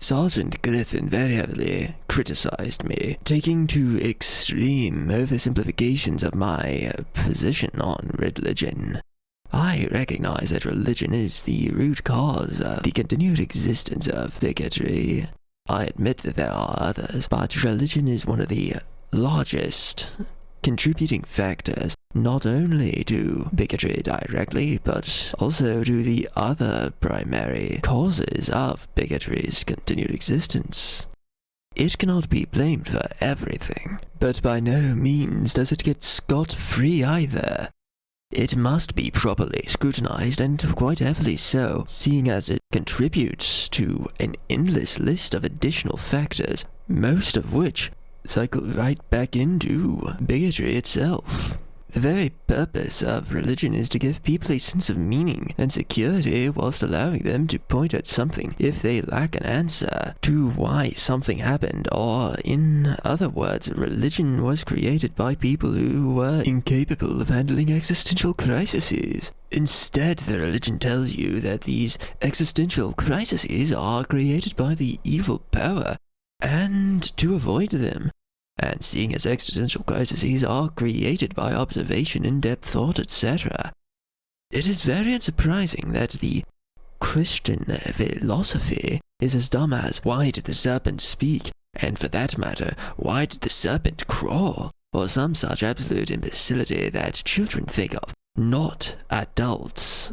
Sergeant Griffen very heavily criticized me, taking to extreme oversimplifications of my position on religion. I recognize that religion is the root cause of the continued existence of bigotry. I admit that there are others, but religion is one of the largest contributing factors, not only to bigotry directly, but also to the other primary causes of bigotry's continued existence. It cannot be blamed for everything, but by no means does it get scot-free either. It must be properly scrutinized, and quite heavily so, seeing as it contributes to an endless list of additional factors, most of which cycle right back into bigotry itself. The very purpose of religion is to give people a sense of meaning and security whilst allowing them to point at something if they lack an answer to why something happened, or in other words, religion was created by people who were incapable of handling existential crises. Instead, the religion tells you that these existential crises are created by the evil power, and to avoid them. And seeing as existential crises are created by observation, in-depth thought, etc., it is very unsurprising that the Christian philosophy is as dumb as "why did the serpent speak?" and for that matter, "why did the serpent crawl?" or some such absolute imbecility that children think of, not adults.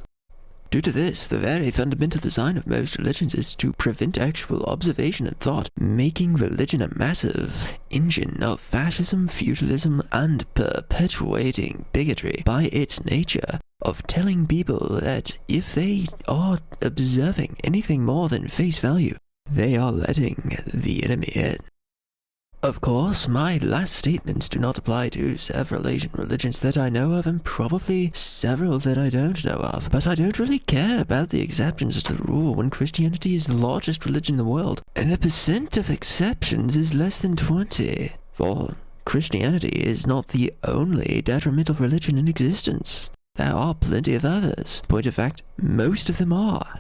Due to this, the very fundamental design of most religions is to prevent actual observation and thought, making religion a massive engine of fascism, feudalism, and perpetuating bigotry by its nature of telling people that if they are observing anything more than face value, they are letting the enemy in. Of course, my last statements do not apply to several Asian religions that I know of, and probably several that I don't know of, but I don't really care about the exceptions to the rule when Christianity is the largest religion in the world, and the percent of exceptions is less than 20, for Christianity is not the only detrimental religion in existence. There are plenty of others. Point of fact, most of them are.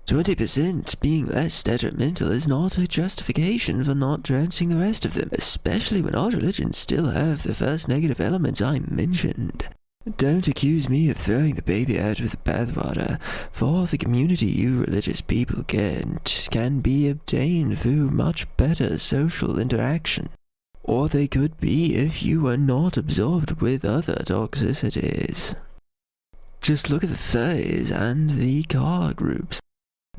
20% being less detrimental is not a justification for not trouncing the rest of them, especially when all religions still have the first negative elements I mentioned. Don't accuse me of throwing the baby out with the bathwater, for the community you religious people get can be obtained through much better social interaction. Or they could be if you were not absorbed with other toxicities. Just look at the furries and the car groups.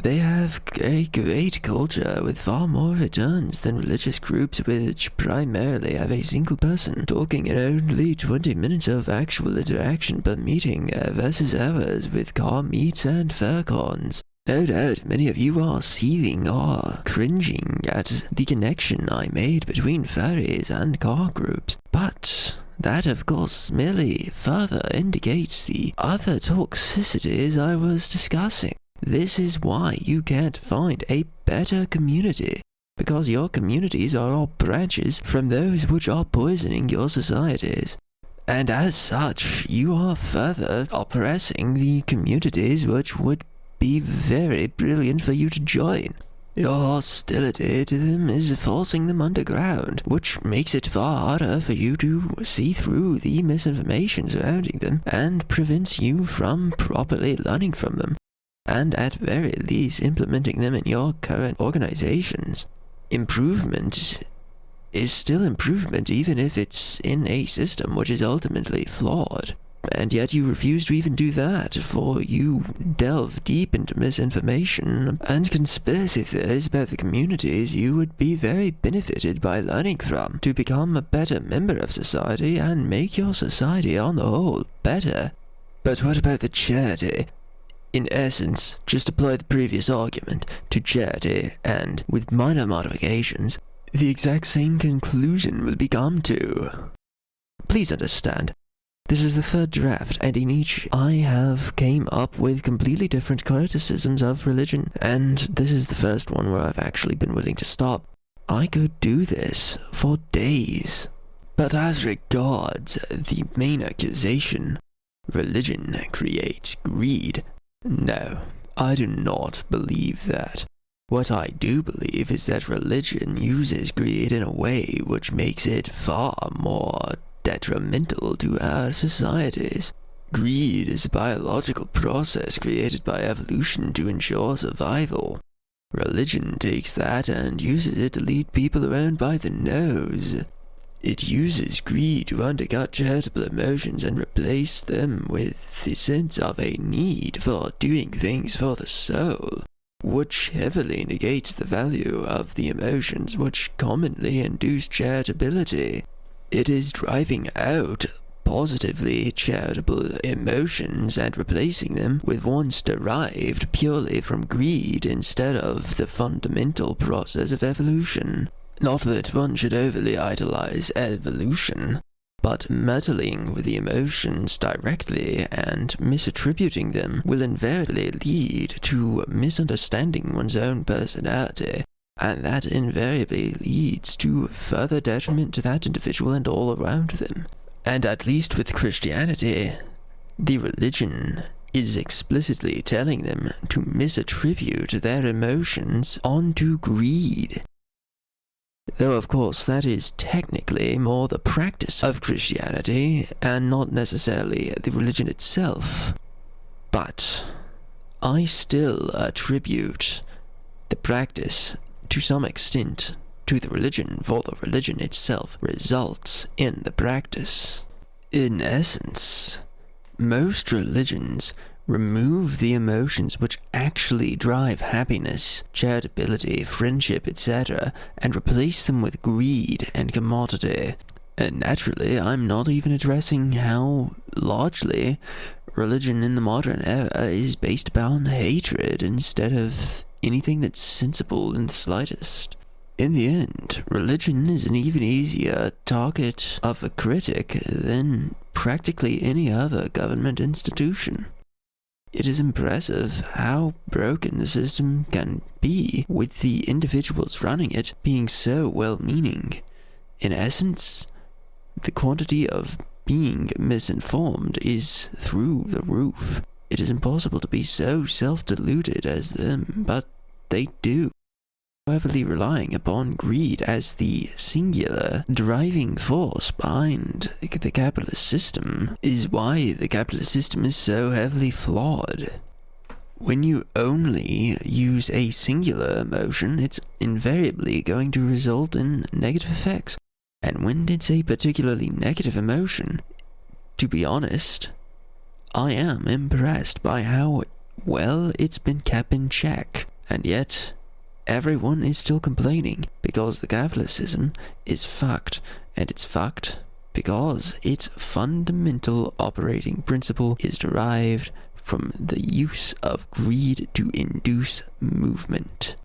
They have a great culture with far more returns than religious groups which primarily have a single person talking and only 20 minutes of actual interaction per meeting versus ours with car meets and fur cons. No doubt many of you are seething or cringing at the connection I made between furries and car groups, but that of course merely further indicates the other toxicities I was discussing. This is why you can't find a better community, because your communities are all branches from those which are poisoning your societies. And as such, you are further oppressing the communities which would be very brilliant for you to join. Your hostility to them is forcing them underground, which makes it far harder for you to see through the misinformation surrounding them and prevents you from properly learning from them, and at very least implementing them in your current organizations. Improvement is still improvement even if it's in a system which is ultimately flawed. And yet you refuse to even do that, for you delve deep into misinformation and conspiracy theories about the communities you would be very benefited by learning from to become a better member of society and make your society on the whole better. But what about the charity? In essence, just apply the previous argument to charity, and, with minor modifications, the exact same conclusion will be come to. Please understand, this is the third draft, and in each I have came up with completely different criticisms of religion, and this is the first one where I've actually been willing to stop. I could do this for days. But as regards the main accusation, religion creates greed, no, I do not believe that. What I do believe is that religion uses greed in a way which makes it far more detrimental to our societies. Greed is a biological process created by evolution to ensure survival. Religion takes that and uses it to lead people around by the nose. It uses greed to undercut charitable emotions and replace them with the sense of a need for doing things for the soul, which heavily negates the value of the emotions which commonly induce charitability. It is driving out positively charitable emotions and replacing them with ones derived purely from greed instead of the fundamental process of evolution. Not that one should overly idolize evolution, but meddling with the emotions directly and misattributing them will invariably lead to misunderstanding one's own personality, and that invariably leads to further detriment to that individual and all around them. And at least with Christianity, the religion is explicitly telling them to misattribute their emotions onto greed. Though of course that is technically more the practice of Christianity and not necessarily the religion itself. But I still attribute the practice to some extent to the religion, for the religion itself results in the practice. In essence, most religions remove the emotions which actually drive happiness, charitability, friendship, etc., and replace them with greed and commodity. And naturally, I'm not even addressing how largely religion in the modern era is based upon hatred instead of anything that's sensible in the slightest. In the end, religion is an even easier target of a critic than practically any other government institution. It is impressive how broken the system can be, with the individuals running it being so well-meaning. In essence, the quantity of being misinformed is through the roof. It is impossible to be so self-deluded as them, but they do. Heavily relying upon greed as the singular driving force behind the capitalist system is why the capitalist system is so heavily flawed. When you only use a singular emotion, it's invariably going to result in negative effects. And when it's a particularly negative emotion, to be honest, I am impressed by how well it's been kept in check, and yet everyone is still complaining because the capitalist system is fucked, and it's fucked because its fundamental operating principle is derived from the use of greed to induce movement.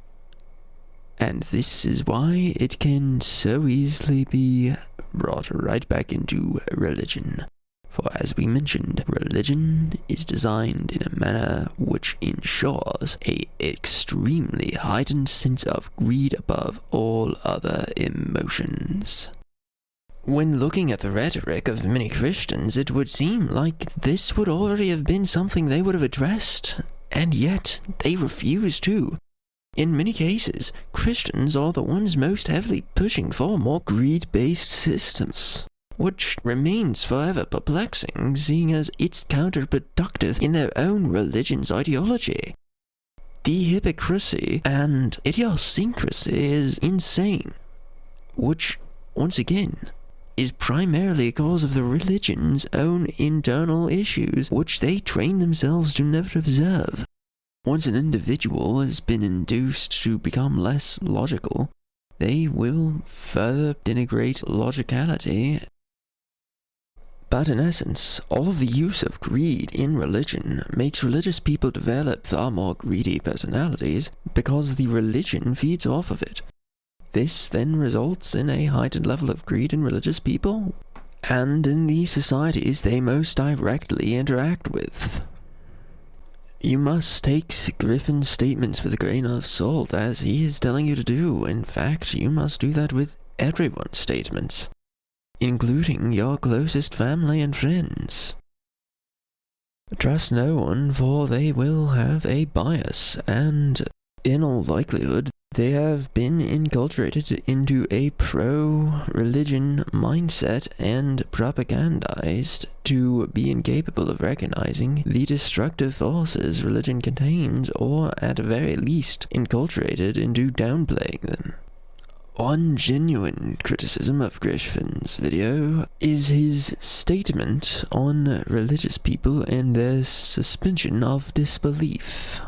And this is why it can so easily be brought right back into religion. For as we mentioned, religion is designed in a manner which ensures an extremely heightened sense of greed above all other emotions. When looking at the rhetoric of many Christians, it would seem like this would already have been something they would have addressed, and yet they refuse to. In many cases, Christians are the ones most heavily pushing for more greed-based systems, which remains forever perplexing, seeing as it's counterproductive in their own religion's ideology. The hypocrisy and idiosyncrasy is insane, which, once again, is primarily a cause of the religion's own internal issues, which they train themselves to never observe. Once an individual has been induced to become less logical, they will further denigrate logicality. But in essence, all of the use of greed in religion makes religious people develop far more greedy personalities because the religion feeds off of it. This then results in a heightened level of greed in religious people, and in the societies they most directly interact with. You must take Griffen's statements with a grain of salt, as he is telling you to do. In fact, you must do that with everyone's statements, including your closest family and friends. Trust no one, for they will have a bias, and In all likelihood, they have been enculturated into a pro-religion mindset and propagandized to be incapable of recognizing the destructive forces religion contains, or at the very least, enculturated into downplaying them. One genuine criticism of Griffen's video is his statement on religious people and their suspension of disbelief.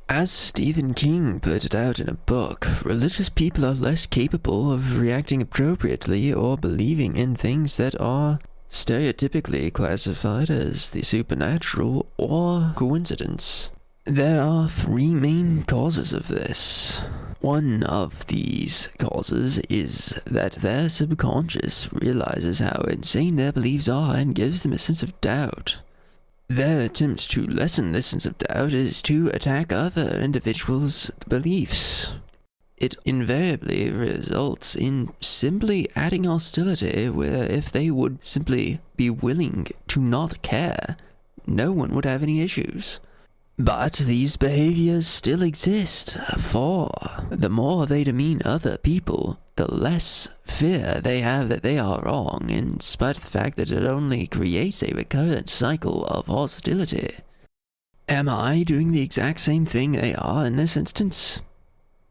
As Stephen King put it out in a book, religious people are less capable of reacting appropriately or believing in things that are stereotypically classified as the supernatural or coincidence. There are three main causes of this. One of these causes is that their subconscious realizes how insane their beliefs are and gives them a sense of doubt. Their attempt to lessen this sense of doubt is to attack other individuals' beliefs. It invariably results in simply adding hostility, where if they would simply be willing to not care, no one would have any issues. But these behaviors still exist, for the more they demean other people, the less fear they have that they are wrong, in spite of the fact that it only creates a recurrent cycle of hostility. Am I doing the exact same thing they are in this instance?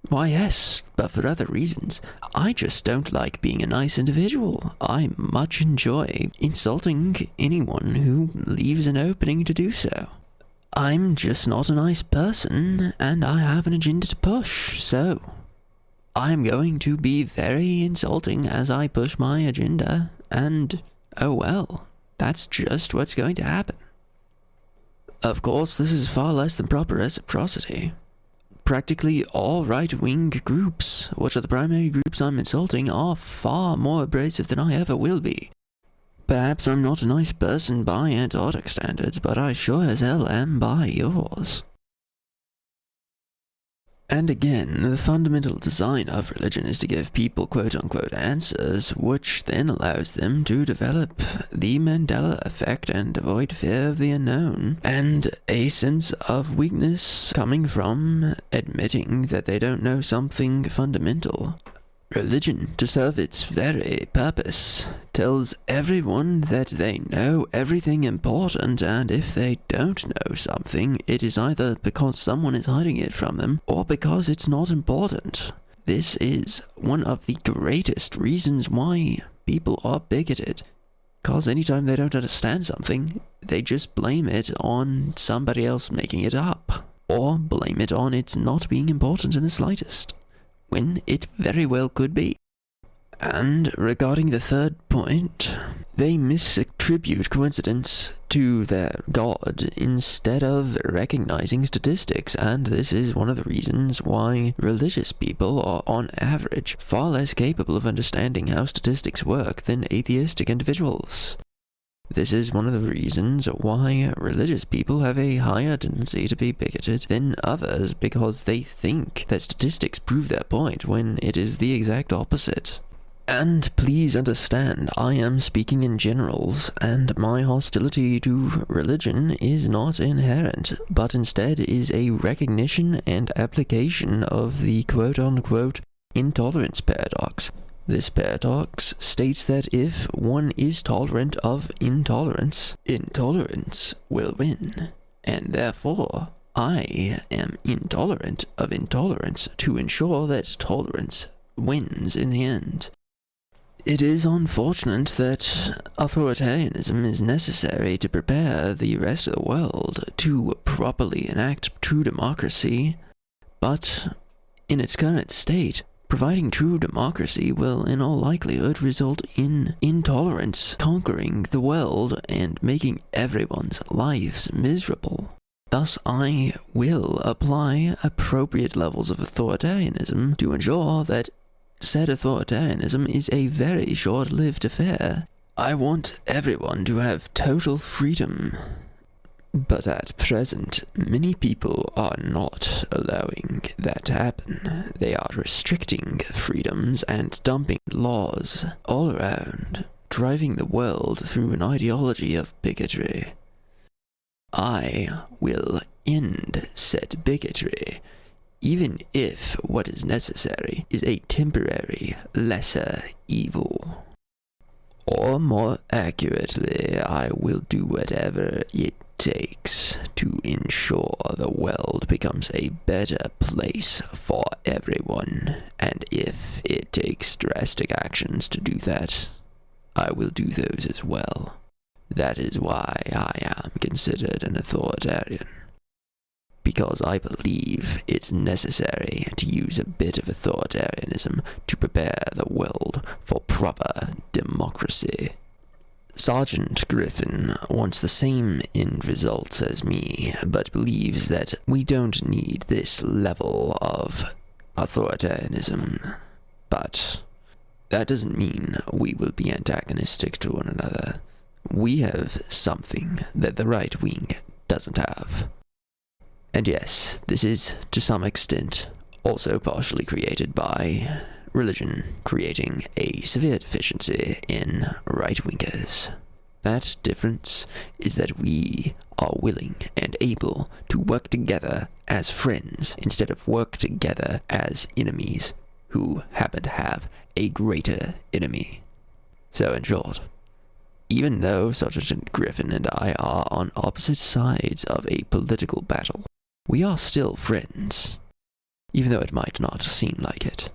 Why, yes, but for other reasons. I just don't like being a nice individual. I much enjoy insulting anyone who leaves an opening to do so. I'm just not a nice person, and I have an agenda to push, so I'm going to be very insulting as I push my agenda, and oh well, that's just what's going to happen. Of course, this is far less than proper reciprocity. Practically all right-wing groups, which are the primary groups I'm insulting, are far more abrasive than I ever will be. Perhaps I'm not a nice person by Antarctic standards, but I sure as hell am by yours. And again, the fundamental design of religion is to give people quote-unquote answers, which then allows them to develop the Mandela effect and avoid fear of the unknown, and a sense of weakness coming from admitting that they don't know something fundamental. Religion, to serve its very purpose, tells everyone that they know everything important, and if they don't know something, it is either because someone is hiding it from them, or because it's not important. This is one of the greatest reasons why people are bigoted, because anytime they don't understand something, they just blame it on somebody else making it up, or blame it on its not being important in the slightest, when it very well could be. And regarding the third point, they misattribute coincidence to their god instead of recognizing statistics, and this is one of the reasons why religious people are on average far less capable of understanding how statistics work than atheistic individuals. This is one of the reasons why religious people have a higher tendency to be bigoted than others, because they think that statistics prove their point when it is the exact opposite. And please understand, I am speaking in generals, and my hostility to religion is not inherent, but instead is a recognition and application of the quote-unquote intolerance paradox. This paradox states that if one is tolerant of intolerance, intolerance will win, and therefore I am intolerant of intolerance to ensure that tolerance wins in the end. It is unfortunate that authoritarianism is necessary to prepare the rest of the world to properly enact true democracy, but in its current state, providing true democracy will in all likelihood result in intolerance conquering the world and making everyone's lives miserable. Thus, I will apply appropriate levels of authoritarianism to ensure that said authoritarianism is a very short-lived affair. I want everyone to have total freedom. But at present, many people are not allowing that to happen. They are restricting freedoms and dumping laws all around, driving the world through an ideology of bigotry. I will end said bigotry even if what is necessary is a temporary, lesser evil. Or more accurately, I will do whatever it takes to ensure the world becomes a better place for everyone, and if it takes drastic actions to do that, I will do those as well. That is why I am considered an authoritarian. Because I believe it's necessary to use a bit of authoritarianism to prepare the world for proper democracy. Sergeant Griffen wants the same end results as me, but believes that we don't need this level of authoritarianism. But that doesn't mean we will be antagonistic to one another. We have something that the right wing doesn't have. And yes, this is, to some extent, also partially created by religion creating a severe deficiency in right-wingers. That difference is that we are willing and able to work together as friends instead of work together as enemies who happen to have a greater enemy. So in short, even though Sergeant Griffen and I are on opposite sides of a political battle, we are still friends, even though it might not seem like it.